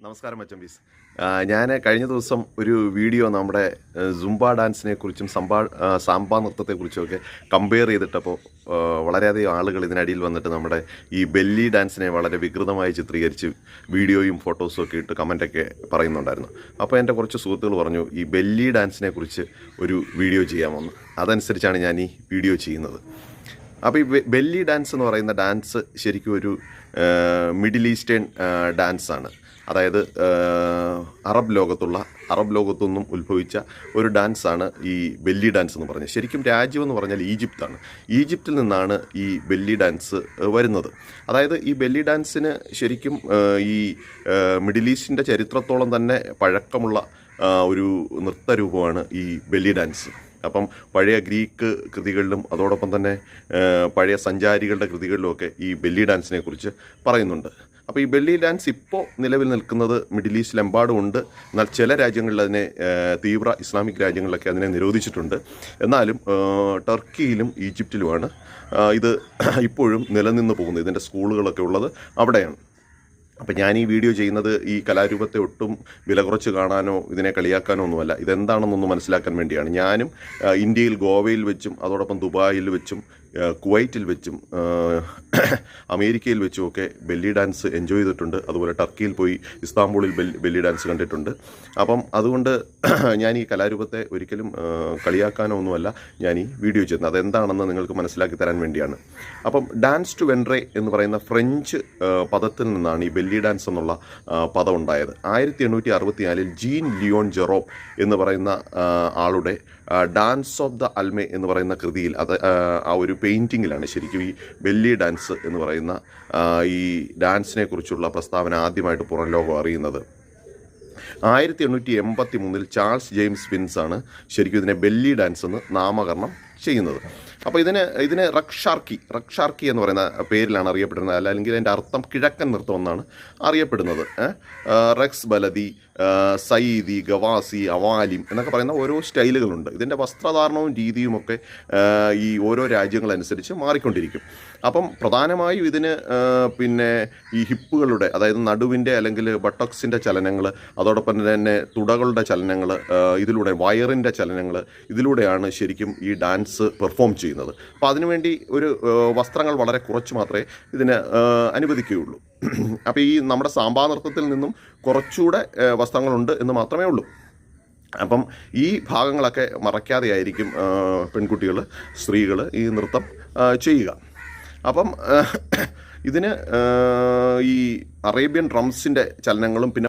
നമസ്കാരം മച്ചമ്പീസ്. ഞാൻ കഴിഞ്ഞ ദിവസം ഒരു വീഡിയോ നമ്മുടെ സുംബ ഡാൻസിനെ കുറിച്ചും സാമ്പാ നൃത്തത്തെക്കുറിച്ചുമൊക്കെ കമ്പയർ ചെയ്തിട്ടപ്പോൾ വളരെയധികം ആളുകൾ ഇതിനടിയിൽ വന്നിട്ട് നമ്മുടെ ഈ ബെല്ലി ഡാൻസിനെ വളരെ വികൃതമായി ചിത്രീകരിച്ച് വീഡിയോയും ഫോട്ടോസും ഒക്കെ ഇട്ട് കമൻറ്റൊക്കെ പറയുന്നുണ്ടായിരുന്നു. അപ്പോൾ എൻ്റെ കുറച്ച് സുഹൃത്തുക്കൾ പറഞ്ഞു ഈ ബെല്ലി ഡാൻസിനെ കുറിച്ച് ഒരു വീഡിയോ ചെയ്യാമെന്ന്. അതനുസരിച്ചാണ് ഞാൻ ഈ വീഡിയോ ചെയ്യുന്നത്. അപ്പോൾ ഈ ബെല്ലി ഡാൻസ് എന്ന് പറയുന്ന ഡാൻസ് ശരിക്കും ഒരു മിഡിൽ ഈസ്റ്റേൺ ഡാൻസാണ്. അതായത് അറബ് ലോകത്തുനിന്നും ഉത്ഭവിച്ച ഒരു ഡാൻസാണ് ഈ ബെല്ലി ഡാൻസ് എന്ന് പറഞ്ഞത്. ശരിക്കും രാജ്യമെന്ന് പറഞ്ഞാൽ ഈജിപ്താണ്. ഈജിപ്തിൽ നിന്നാണ് ഈ ബെല്ലി ഡാൻസ് വരുന്നത്. അതായത് ഈ ബെല്ലി ഡാൻസിന് ശരിക്കും ഈ മിഡിൽ ഈസ്റ്റിൻ്റെ ചരിത്രത്തോളം തന്നെ പഴക്കമുള്ള ഒരു നൃത്തരൂപമാണ് ഈ ബെല്ലി ഡാൻസ്. അപ്പം പഴയ ഗ്രീക്ക് കൃതികളിലും അതോടൊപ്പം തന്നെ പഴയ സഞ്ചാരികളുടെ കൃതികളിലുമൊക്കെ ഈ ബെല്ലി ഡാൻസിനെ കുറിച്ച് പറയുന്നുണ്ട്. അപ്പോൾ ഈ ബെല്ലി ഡാൻസ് ഇപ്പോൾ നിലവിൽ നിൽക്കുന്നത് മിഡിൽ ഈസ്റ്റിലെമ്പാടും ഉണ്ട്. എന്നാൽ ചില രാജ്യങ്ങളിൽ അതിനെ തീവ്ര ഇസ്ലാമിക് രാജ്യങ്ങളിലൊക്കെ അതിനെ നിരോധിച്ചിട്ടുണ്ട്. എന്നാലും ടർക്കിയിലും ഈജിപ്തിലുമാണ് ഇത് ഇപ്പോഴും നിലനിന്ന് പോകുന്നത്. ഇതിൻ്റെ സ്കൂളുകളൊക്കെ ഉള്ളത് അവിടെയാണ്. അപ്പം ഞാൻ ഈ വീഡിയോ ചെയ്യുന്നത് ഈ കലാരൂപത്തെ ഒട്ടും വില കുറച്ച് കാണാനോ ഇതിനെ കളിയാക്കാനോ ഒന്നുമല്ല. ഇതെന്താണെന്നൊന്ന് മനസ്സിലാക്കാൻ വേണ്ടിയാണ്. ഞാനും ഇന്ത്യയിൽ ഗോവയിൽ വെച്ചും അതോടൊപ്പം ദുബായിൽ വെച്ചും കുവൈറ്റിൽ വെച്ചും അമേരിക്കയിൽ വെച്ചുമൊക്കെ ബെല്ലി ഡാൻസ് എൻജോയ് ചെയ്തിട്ടുണ്ട്. അതുപോലെ ടർക്കിയിൽ പോയി ഇസ്താംബൂളിൽ ബെല്ലി ഡാൻസ് കണ്ടിട്ടുണ്ട്. അപ്പം അതുകൊണ്ട് ഞാൻ ഈ കലാരൂപത്തെ ഒരിക്കലും കളിയാക്കാനോ ഒന്നുമല്ല ഞാൻ ഈ വീഡിയോ ചെയ്യുന്നത്. അതെന്താണെന്ന് നിങ്ങൾക്ക് മനസ്സിലാക്കി തരാൻ വേണ്ടിയാണ്. അപ്പം ഡാൻസ് ടു വെൻട്രേ എന്ന് പറയുന്ന ഫ്രഞ്ച് പദത്തിൽ നിന്നാണ് ഈ ബെല്ലി ഡാൻസ് എന്നുള്ള പദം ഉണ്ടായത്. 1864 ജീൻ ലിയോൺ ജെറോം എന്ന് പറയുന്ന ആളുടെ ഡാൻസ് ഓഫ് ദ അൽമെ എന്ന് പറയുന്ന കൃതിയിൽ ആ ഒരു പെയിൻറ്റിങ്ങിലാണ് ശരിക്കും ഈ ബെല്ലി ഡാൻസ് എന്ന് പറയുന്ന ഈ ഡാൻസിനെ കുറിച്ചുള്ള പ്രസ്താവന ആദ്യമായിട്ട് പുറം ലോകം അറിയുന്നത്. 1883 ചാൾസ് ജെയിംസ് വിൻസ് ആണ് ശരിക്കും ഇതിനെ ബെല്ലി ഡാൻസ് എന്ന് നാമകരണം ചെയ്യുന്നത്. അപ്പോൾ ഇതിന് റക്ഷാർക്കി എന്ന് പറയുന്ന പേരിലാണ് അറിയപ്പെടുന്നത്. അല്ലെങ്കിൽ അതിൻ്റെ അർത്ഥം കിഴക്കൻ നൃത്തം എന്നാണ് അറിയപ്പെടുന്നത്. റക്സ് ബലദി, സയ്യിദി, ഗവാസി, അവാലിം എന്നൊക്കെ പറയുന്ന ഓരോ സ്റ്റൈലുകളുണ്ട്. ഇതിൻ്റെ വസ്ത്രധാരണവും രീതിയുമൊക്കെ ഈ ഓരോ രാജ്യങ്ങളനുസരിച്ച് മാറിക്കൊണ്ടിരിക്കും. അപ്പം പ്രധാനമായും ഇതിന് പിന്നെ ഈ ഹിപ്പുകളുടെ, അതായത് നടുവിൻ്റെ അല്ലെങ്കിൽ ബട്ടക്സിൻ്റെ ചലനങ്ങൾ, അതോടൊപ്പം തന്നെ തുടകളുടെ ചലനങ്ങൾ, ഇതിലൂടെ വയറിൻ്റെ ചലനങ്ങൾ, ഇതിലൂടെയാണ് ശരിക്കും ഈ ഡാൻസ് പെർഫോം ചെയ്യുന്നത്. അപ്പോൾ അതിനുവേണ്ടി ഒരു വസ്ത്രങ്ങൾ വളരെ കുറച്ച് മാത്രമേ ഇതിന് അനുവദിക്കുകയുള്ളൂ. അപ്പോൾ ഈ നമ്മുടെ സാമ്പാ നൃത്തത്തിൽ നിന്നും കുറച്ചുകൂടെ വസ്ത്രങ്ങളുണ്ട് എന്ന് മാത്രമേ ഉള്ളൂ. അപ്പം ഈ ഭാഗങ്ങളൊക്കെ മറയ്ക്കാതെയായിരിക്കും പെൺകുട്ടികൾ, സ്ത്രീകൾ ഈ നൃത്തം ചെയ്യുക. അപ്പം ഇതിന് ഈ അറേബ്യൻ ഡ്രംസിൻ്റെ ചലനങ്ങളും പിന്നെ